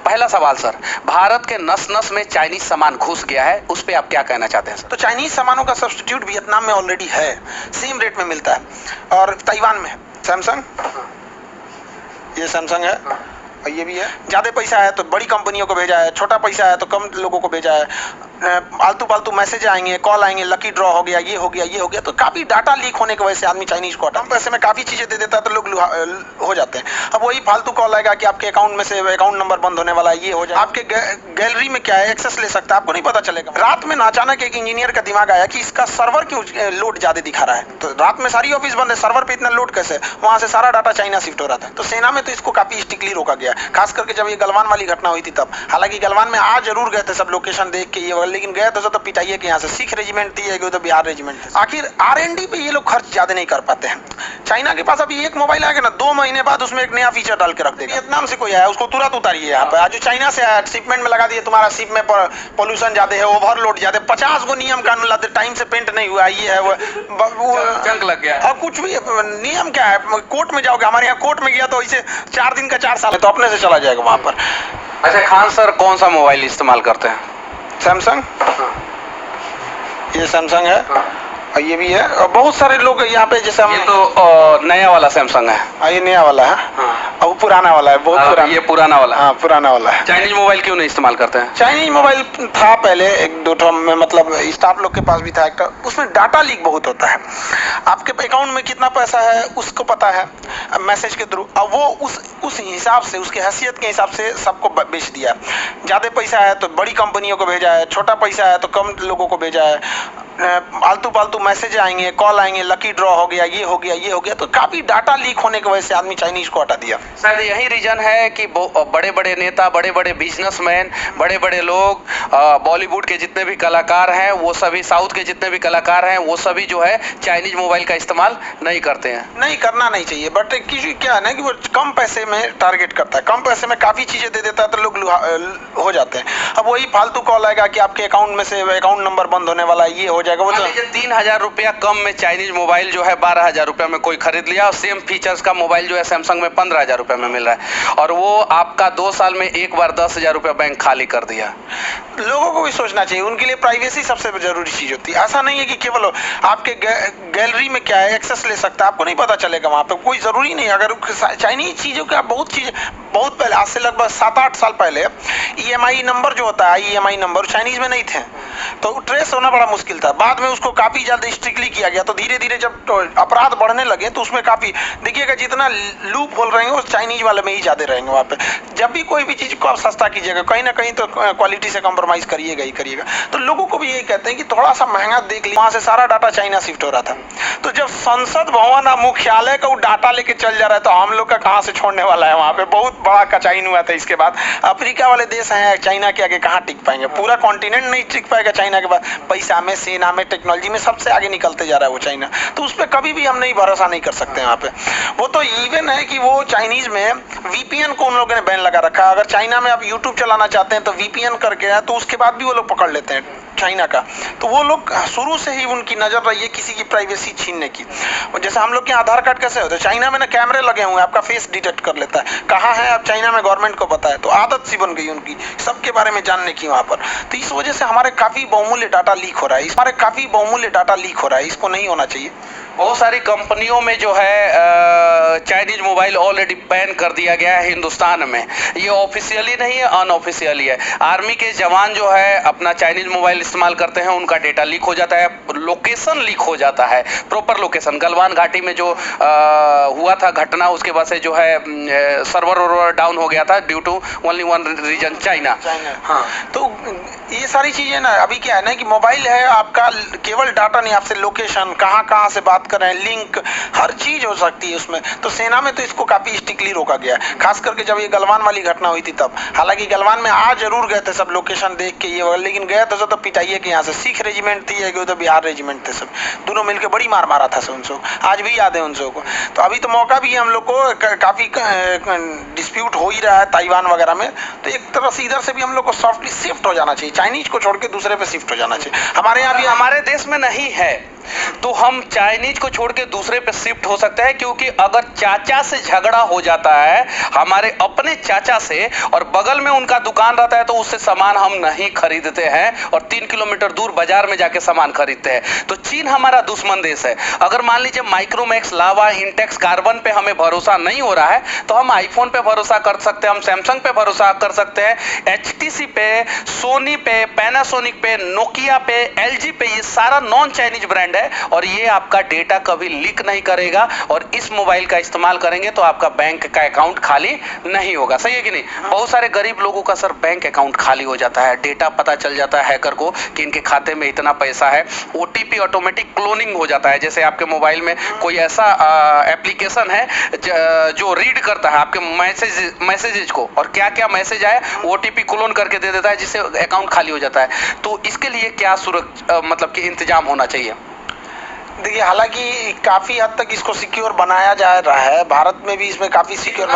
पहला सवाल सर, भारत के नस नस में चाइनीज सामान घुस गया है, उस पे आप क्या कहना चाहते हैं सर? तो चाइनीज सामानों का सब्स्टिट्यूट वियतनाम में ऑलरेडी है, सेम रेट में मिलता है, और ताइवान में है सैमसंग, ये सैमसंग है, और ये भी है। ज़्यादा पैसा है तो बड़ी कंपनियों को भेजा है, छोटा पैसा है तो कम लोगों को भेजा है। आलतू फालतू मैसेज आएंगे, कॉल आएंगे, लकी ड्रॉ हो गया, ये हो गया, ये हो गया, तो काफ़ी डाटा लीक होने की वजह से आदमी चाइनीज को कम पैसे में काफ़ी चीज़ें दे देता है तो लोग हो जाते हैं। अब वही फालतू कॉल आएगा कि आपके अकाउंट में से अकाउंट नंबर बंद होने वाला है, ये हो जाए, आपके गैलरी में क्या है, एक्सेस ले सकता है, आपको नहीं पता चलेगा। रात में अचानक एक इंजीनियर का दिमाग आया कि इसका सर्वर क्यों लोड ज़्यादा दिखा रहा है, तो रात में सारी ऑफिस बंद है, सर्वर पे इतना लोड कैसे, वहाँ से सारा डाटा चाइना शिफ्ट हो रहा था। तो सेना में तो इसको काफ़ी स्ट्रिक्टली रोका गया, खास करके जब ये गलवान वाली घटना हुई थी तब। हालांकि गलवान में आज जरूर गए थे सब लोकेशन देख के ये, लेकिन गए थे तो पिटाइए के यहाँ से सिख रेजिमेंट थी, एक तो बिहार रेजिमेंट थी। आखिर R&D पे ये लोग खर्च ज्यादा नहीं कर पाते हैं। चाइना के पास अभी एक मोबाइल आएगा ना, 2 महीने बाद उसमें एक नया फीचर डाल के रख देगा। वियतनाम से कोई आया उसको तुरंत उतारिए यहाँ पे, आज जो चाइना से आया शिपमेंट में लगा दिए, तुम्हारा शिप में पोल्यूशन ज्यादा है, ओवरलोड ज्यादा, 50 गो नियम कानून लाते, टाइम से पेंट नहीं हुआ, ये है वो जंग लग गया। और कुछ भी नियम क्या है, कोर्ट में जाओगे, हमारे यहाँ कोर्ट में गया तो इसे 4 दिन का 4 साल है, तो अपने से चला जाएगा वहां पर। अच्छा खान सर, कौन सा मोबाइल इस्तेमाल करते हैं? सैमसंग, ये सैमसंग है, और ये भी है, और बहुत सारे लोग यहाँ पे जैसे हम, ये तो नया वाला सैमसंग है, ये नया वाला है, और वो पुराना वाला है, बहुत पुराना, ये पुराना वाला। हाँ पुराना वाला है। चाइनीज मोबाइल क्यों नहीं इस्तेमाल करते हैं? चाइनीज मोबाइल था पहले 1-2 में, मतलब स्टाफ लोग के पास भी था एक, उसमें डाटा लीक बहुत होता है, आपके अकाउंट में कितना पैसा है उसको पता है मैसेज के थ्रू, और वो उस हिसाब से, उसकी हैसियत के हिसाब से सबको बेच दिया। ज़्यादा पैसा है तो बड़ी कंपनियों को भेजा है, छोटा पैसा है तो कम लोगों को भेजा है, आलतू फालतू मैसेज आएंगे, कॉल आएंगे, लकी ड्रॉ हो गया, ये हो गया, ये हो गया, तो काफ़ी डाटा लीक होने की वजह से आदमी चाइनीज को हटा दिया। शायद यही रीजन है कि बड़े बड़े नेता, बड़े बड़े बिजनेसमैन, बड़े बड़े लोग, बॉलीवुड के जितने भी कलाकार हैं वो सभी, साउथ के जितने भी कलाकार हैं वो सभी जो है चाइनीज मोबाइल का इस्तेमाल नहीं करते हैं। नहीं करना नहीं चाहिए, बट क्या है ना कि वो कम पैसे में टारगेट करता है, कम पैसे में काफ़ी चीज़ें दे देता है तो लोग हो जाते हैं। अब वही फालतू कॉल आएगा कि आपके अकाउंट में से अकाउंट नंबर बंद होने वाला है, ये हो जाएगा, वो तो 3000 रुपया कम में चाइनीज मोबाइल जो है 12000 रुपया में कोई खरीद लिया, और सेम फीचर्स का मोबाइल जो है सैमसंग में 15000 रुपया में मिल रहा है, और वो आपका 2 साल में एक बार 10,000 रुपया बैंक खाली कर दिया। लोगों को भी सोचना चाहिए, उनके लिए प्राइवेसी सबसे जरूरी चीज होती है। ऐसा नहीं है कि केवल आपके गैलरी में क्या है, एक्सेस ले सकता है, आपको नहीं पता चलेगा वहाँ पे, कोई जरूरी नहीं। अगर चाइनीज चीजों का बहुत पहले, आज से लगभग 7-8 साल पहले EMI नंबर जो होता है, EMI नंबर चाइनीज में नहीं थे, तो ट्रेस होना बड़ा मुश्किल था। बाद में उसको काफी ज्यादा स्ट्रिक्टली किया गया, तो धीरे धीरे जब तो अपराध बढ़ने लगे तो उसमें काफी देखिएगा, जितना लूप होल रहेंगे उस चाइनीज वाले में ही ज्यादा रहेंगे। वहाँ पे जब भी कोई भी चीज को आप सस्ता कीजिएगा, कहीं ना कहीं तो क्वालिटी से कॉम्प्रोमाइज करिएगा ही करिएगा। तो लोगों को भी यही कहते हैं कि थोड़ा सा महंगा देख लीजिए। वहाँ से सारा डाटा चाइना शिफ्ट हो रहा था, तो जब संसद भवन मुख्यालय का वो डाटा लेके चल जा रहा है तो हम लोग का कहाँ से छोड़ने वाला है? वहाँ पे बहुत बड़ा कचाइन हुआ था। इसके बाद अफ्रीका वाले देश हैं, चाइना के आगे कहाँ टिक पाएंगे? पूरा कॉन्टिनेंट नहीं टिक पाएगा चाइना के बाद। पैसा में, सेना में, टेक्नोलॉजी में सबसे आगे निकलते जा रहा है वो चाइना, तो उस पर कभी भी हम नहीं भरोसा नहीं कर सकते वहाँ पे। वो तो इवन है कि वो चाइनीज में VPN को उन लोगों ने बैन लगा रखा है। अगर चाइना में आप यूट्यूब चलाना चाहते हैं तो VPN करके है, तो उसके बाद भी वो लोग पकड़ लेते हैं चाइना का। तो वो लोग शुरू से ही उनकी नजर रही है किसी की प्राइवेसी छीनने की। और जैसे हम लोग के आधार कार्ड कैसे होते हैं, चाइना में ना कैमरे लगे हुए हैं, आपका फेस डिटेक्ट कर लेता है कहाँ है आप, चाइना में गवर्नमेंट को पता है, तो आदत सी बन गई उनकी सबके बारे में जानने की वहाँ पर। तो इस वजह से हमारे काफी बहुमूल्य डाटा लीक हो रहा है, हमारे काफी बहुमूल्य डाटा लीक हो रहा है, इसको नहीं होना चाहिए। बहुत सारी कंपनियों में जो है चाइनीज मोबाइल ऑलरेडी बैन कर दिया गया है हिंदुस्तान में। ये ऑफिशियली नहीं है, अनऑफिशियली है। आर्मी के जवान जो है अपना चाइनीज मोबाइल इस्तेमाल करते हैं, उनका डेटा लीक हो जाता है, लोकेशन लीक हो जाता है, प्रॉपर लोकेशन। गलवान घाटी में जो हुआ था घटना, उसके बाद से जो है सर्वर डाउन हो गया था due to only one reason, China. हाँ, तो ये सारी चीजें ना, अभी क्या है ना कि मोबाइल है आपका, केवल डाटा नहीं, आपसे लोकेशन, कहाँ से बात कर रहे हैं, लिंक, हर चीज हो सकती है उसमें। तो सेना में तो इसको काफी स्ट्रिक्टली रोका गया, खास करके जब ये गलवान वाली घटना हुई थी तब। हालांकि गलवान में आज जरूर गए थे सब लोकेशन देख के ये, लेकिन गए थे तो पिटाइए के यहाँ से सिख रेजिमेंट थी, उधर बिहार रेजिमेंट थे, सब दोनों मिलकर बड़ी मार मारा था उनसे, आज भी याद है उनसे को। तो अभी तो मौका भी हम लोग को काफी डिस्प्यूट हो ही रहा है ताइवान वगैरह में, तो एक तरह से इधर से भी हम लोग को सॉफ्टली शिफ्ट हो जाना चाहिए, चाइनीज को छोड़ के दूसरे पे शिफ्ट हो जाना चाहिए। हमारे यहाँ भी, हमारे देश में नहीं है तो हम चाइनीज चीज को छोड़ के दूसरे पे शिफ्ट हो सकते हैं, क्योंकि अगर चाचा से झगड़ा हो जाता है, हमारे अपने चाचा से, और बगल में उनका दुकान रहता है, तो उससे सामान हम नहीं खरीदते हैं और 3 किलोमीटर दूर बाजार में जाके सामान खरीदते हैं। तो चीन हमारा दुश्मन देश है। अगर मान लीजिए माइक्रोमैक्स, लावा, इंटेक्स, कार्बन पे हमें भरोसा नहीं हो रहा है, तो हम आईफोन पे भरोसा कर सकते हैं, हम सैमसंग पे भरोसा कर सकते हैं, एचटीसी पे, सोनी पे, पैनासोनिक पे, नोकिया पे, एलजी पे। ये सारा नॉन चाइनीज ब्रांड है और ये आपका डेटा कभी लीक नहीं करेगा, और इस मोबाइल का इस्तेमाल करेंगे तो आपका बैंक का अकाउंट खाली नहीं होगा। सही है कि नहीं? बहुत सारे गरीब लोगों का सर बैंक अकाउंट खाली हो जाता है, डेटा पता चल जाता है हैकर को कि इनके खाते में इतना पैसा है। ओटीपी ऑटोमेटिक क्लोनिंग हो जाता है, जैसे आपके मोबाइल में कोई ऐसा एप्लीकेशन है जो रीड करता है आपके मैसेजेस को, और क्या क्या मैसेज आए ओटीपी क्लोन करके दे देता है, जिससे अकाउंट खाली हो जाता है। तो इसके लिए क्या मतलब कि इंतजाम होना चाहिए? देखिए, हालांकि काफी हद तक इसको सिक्योर बनाया जा रहा है, भारत में भी इसमें काफी सिक्योर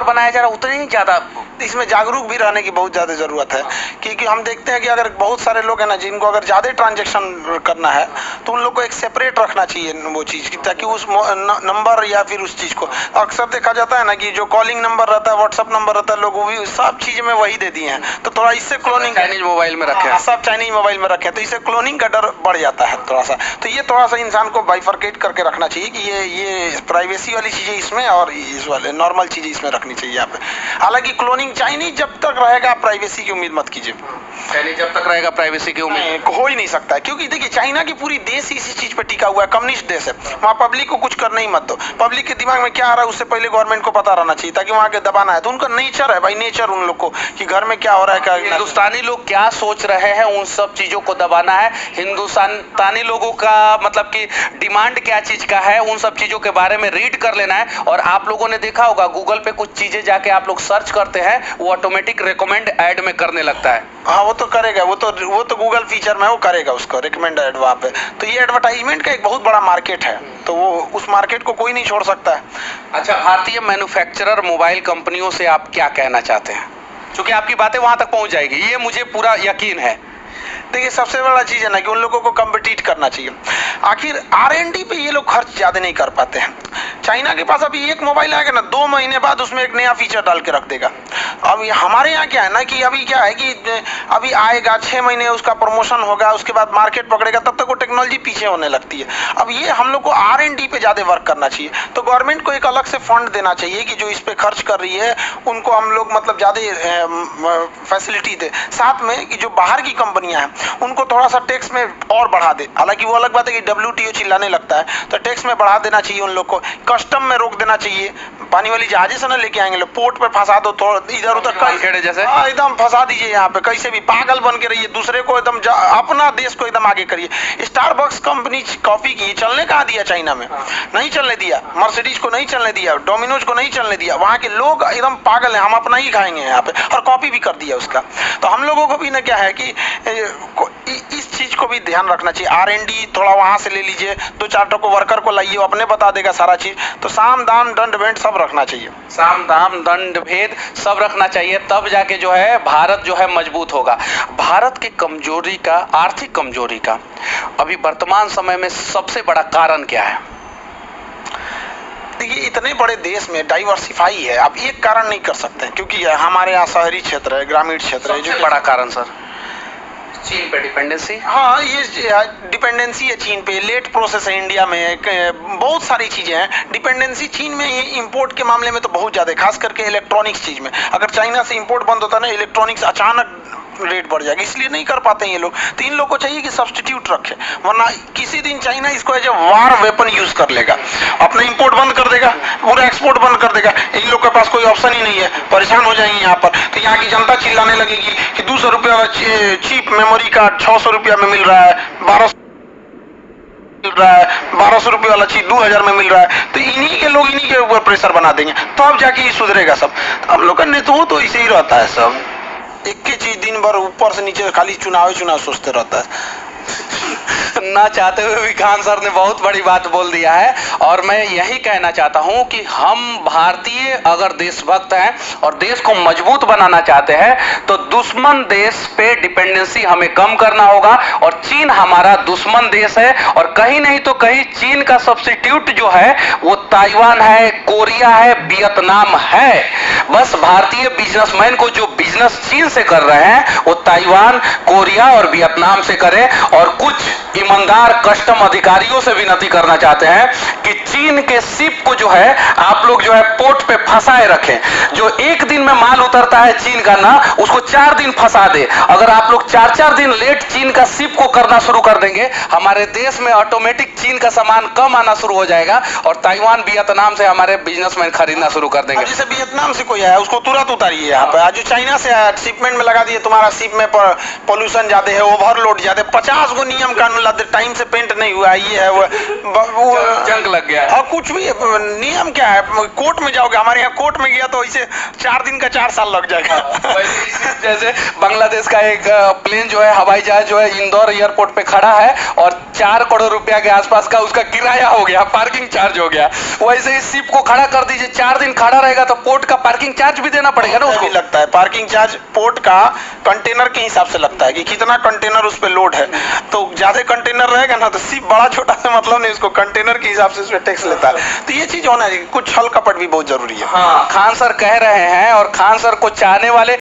बनाया जा रहा है, उतने ही ज्यादा इसमें जागरूक भी रहने की बहुत ज्यादा जरूरत है। क्योंकि हम देखते हैं कि अगर बहुत सारे लोग हैं ना, जिनको अगर ज्यादा ट्रांजेक्शन करना है, तो उन लोग को एक सेपरेट रखना चाहिए वो चीज, ताकि उस नंबर या फिर उस चीज को, अक्सर देखा जाता है ना कि जो कॉलिंग नंबर रहता है, व्हाट्सएप नंबर रहता है, लोग वो भी सब चीज में वही दे दिए हैं। तो थोड़ा इससे क्लोनिंग चाइनीज मोबाइल में रखे, सब चाइनीज मोबाइल में रखे, तो इससे क्लोनिंग का डर बढ़ जाता है थोड़ा सा। तो ये थोड़ा सा इंसान को बाइफरकेट करके रखना चाहिए कि ये प्राइवेसी वाली चीजें इसमें और इस वाले नॉर्मल चीजें इसमें रखनी चाहिए यहाँ पे। हालांकि क्लोनिंग चाइनीज जब तक रहेगा, प्राइवेसी की उम्मीद मत कीजिए। चाइनीज जब तक रहेगा प्राइवेसी की उम्मीद हो ही नहीं सकता है, क्योंकि देखिए चाइना की पूरी देश ही इसी चीज पे टिका हुआ है, कम्युनिस्ट देश है। वहाँ पब्लिक को कुछ करने ही मत दो। पब्लिक के दिमाग में क्या आ रहा है उससे पहले गवर्नमेंट को पता रहना चाहिए, ताकि वहाँ के दबाना है। तो उनका नेचर है भाई, नेचर उन लोग को कि घर में क्या हो रहा है, क्या हिंदुस्तानी लोग क्या सोच रहे हैं, उन सब चीजों को दबाना है। हिंदुस्तानी लोगों का मतलब कि डिमांड क्या चीज का है, उन सब चीजों के बारे में रीड कर लेना है। और आप लोगों ने देखा होगा गूगल पे कुछ चीजें जाके आप लोग सर्च करते हैं, वो ऑटोमेटिक रिकमेंड ऐड में करने लगता है। हाँ, वो तो करेगा, वो तो गूगल फीचर में वो करेगा उसको रिकमेंड ऐड वहाँ पे। तो ये एडवर्टाइजमेंट का एक बहुत बड़ा मार्केट है, तो वो उस मार्केट को कोई नहीं छोड़ सकता है। अच्छा, भारतीय मैन्युफैक्चरर मोबाइल कंपनियों से आप क्या कहना चाहते हैं? क्योंकि आपकी बातें वहां तक पहुंच जाएगी, ये मुझे पूरा यकीन है। देखिए, सबसे बड़ा चीज है ना कि उन लोगों को कम्पिटिट करना चाहिए। आखिर R&D पे ये लोग खर्च ज्यादा नहीं कर पाते हैं। चाइना के पास अभी एक मोबाइल आएगा ना, 2 महीने बाद उसमें एक नया फीचर डाल के रख देगा। अब हमारे यहाँ क्या है ना कि अभी क्या है कि अभी आएगा, 6 महीने उसका प्रमोशन होगा, उसके बाद मार्केट पकड़ेगा, तब तक वो टेक्नोलॉजी पीछे होने लगती है। अब ये हम लोग को R&D पे ज्यादा वर्क करना चाहिए। तो गवर्नमेंट को एक अलग से फंड देना चाहिए कि जो इस पे खर्च कर रही है उनको हम लोग मतलब ज्यादा फैसिलिटी दे। साथ में कि जो बाहर की कंपनियां हैं उनको थोड़ा सा टैक्स में और बढ़ा दे। हालांकि वो अलग बात है कि WTO चिल्लाने लगता है, तो टैक्स में बढ़ा देना चाहिए उन लोग को। कस्टम में रोक देना चाहिए, पानी वाली जहाजें से ना लेके आएंगे लोग, पोर्ट पे फंसा दो, थोड़ा इधर उधर जैसे एकदम फंसा दीजिए। यहाँ पे कैसे भी पागल बन के रहिए, दूसरे को एकदम अपना देश को एकदम आगे करिए। स्टारबक्स कंपनी कॉफी की चलने कहाँ दिया चाइना में? नहीं चलने दिया। मर्सिडीज को नहीं चलने दिया, डोमिनोज को नहीं चलने दिया। वहाँ के लोग एकदम पागल हैं, हम अपना ही खाएंगे यहाँ पे, और कॉपी भी कर दिया उसका। तो हम लोगों को भी ना क्या है कि इस चीज को भी ध्यान रखना चाहिए। R&D थोड़ा वहां से ले लीजिए, 2-4 को वर्कर को लाइए, वो अपने बता देगा सारा चीज। तो साम दाम दंड भेद सब रखना चाहिए, साम दाम दंड भेद सब रखना चाहिए, तब जाके जो है भारत जो है मजबूत होगा। भारत की कमजोरी का, आर्थिक कमजोरी का अभी वर्तमान समय में सबसे बड़ा कारण क्या है? देखिए, इतने बड़े देश में डाइवर्सिफाई है, आप एक कारण नहीं कर सकते, क्योंकि हमारे यहाँ शहरी क्षेत्र है, ग्रामीण क्षेत्र है। जो बड़ा कारण सर चीन पे डिपेंडेंसी। हाँ, ये डिपेंडेंसी है चीन पे, लेट प्रोसेस है इंडिया में, बहुत सारी चीजें हैं। डिपेंडेंसी चीन में इंपोर्ट के मामले में तो बहुत ज्यादा है, खास करके इलेक्ट्रॉनिक्स चीज में। अगर चाइना से इंपोर्ट बंद होता है ना, इलेक्ट्रॉनिक्स अचानक रेट बढ़ जाएगा, इसलिए नहीं कर पाते हैं ये लोग। तो इन लोग को चाहिए कि सब्स्टिट्यूट रखे, वरना किसी दिन चाइना इसको as a war weapon use कर लेगा, अपना इंपोर्ट बंद कर देगा, पूरा एक्सपोर्ट बंद कर देगा। इन लोग के पास कोई ऑप्शन ही नहीं है, परेशान हो जाएंगे यहाँ पर। तो यहाँ की जनता चिल्लाने लगेगी कि 200 रुपया का चीप मेमोरी कार्ड 600 रुपया में मिल रहा है, 1200 रुपये वाला चीज 2000 में मिल रहा है। तो इन्हीं के लोग इन्हीं के ऊपर प्रेशर बना देंगे, तो अब जाके ये सुधरेगा सब। तो हम लोग का नेतृत्व तो इसे ही रहता है, सब एक ही चीज दिन भर ऊपर से नीचे खाली चुनाव सोचते रहता है। ना चाहते हुए भी खान सर ने बहुत बड़ी बात बोल दिया है। और मैं यही कहना चाहता हूं कि हम भारतीय अगर देशभक्त हैं और देश को मजबूत बनाना चाहते हैं तो दुश्मन देश पे डिपेंडेंसी हमें कम करना होगा। और चीन हमारा दुश्मन देश है और कहीं नहीं तो कहीं चीन का सब्स्टिट्यूट जो है वो ताइवान है, कोरिया है, वियतनाम है। बस भारतीय बिजनेसमैन को जो बिजनेस चीन से कर रहे हैं वो ताइवान, कोरिया और वियतनाम से करें। और कुछ ईमानदार कस्टम अधिकारियों से विनती करना चाहते हैं कि चीन के शिप को जो है आप लोग जो है पोर्ट पे फंसाए रखें। जो एक दिन में माल उतरता है चीन का ना, उसको 4 दिन फंसा दे। अगर आप लोग 4-4 दिन लेट चीन का शिप को करना शुरू कर देंगे, हमारे देश में ऑटोमेटिक चीन का सामान कम आना शुरू हो जाएगा और ताइवान, वियतनाम से हमारे बिजनेसमैन खरीदना शुरू कर देंगे। जैसे वियतनाम से कोई आया उसको तुरंत उतारिए यहाँ पे। आज जो चाइना से आया शिपमेंट में लगा दिए, तुम्हारा शिप में पोल्यूशन ज्यादा है, ओवरलोड ज्यादा, 50 गो नियम कानून लाते, टाइम से पेंट नहीं हुआ, ये है वो जंग लग गया है। और कुछ भी नियम क्या है, कोर्ट में जाओगे, हमारे यहाँ कोर्ट में गया तो इसे 4 दिन का 4 साल लग जाएगा। जैसे बांग्लादेश का एक प्लेन जो है, हवाई जहाज जो है इंदौर एयरपोर्ट पे खड़ा है और 4 करोड़ रुपया के आसपास का उसका किराया हो गया, पार्किंग चार्ज हो गया। वैसे ही शिप को खड़ा कर दीजिए, 4 दिन खड़ा रहेगा तो पोर्ट का पार्किंग चार्ज भी देना पड़ेगा ना उसको। लगता है पार्किंग चार्ज पोर्ट का कंटेनर के हिसाब से लगता है कि कितना कंटेनर उस पे लोड है। तो ज्यादा कंटेनर रहेगा ना तो शिप बड़ा छोटा से मतलब नहीं, उसको कंटेनर के हिसाब से उस पे टैक्स लेता है। तो ये चीज होना चाहिए, कुछ हल कपट भी बहुत जरूरी है। हाँ, खान सर कह रहे हैं और खान सर को चाहने वाले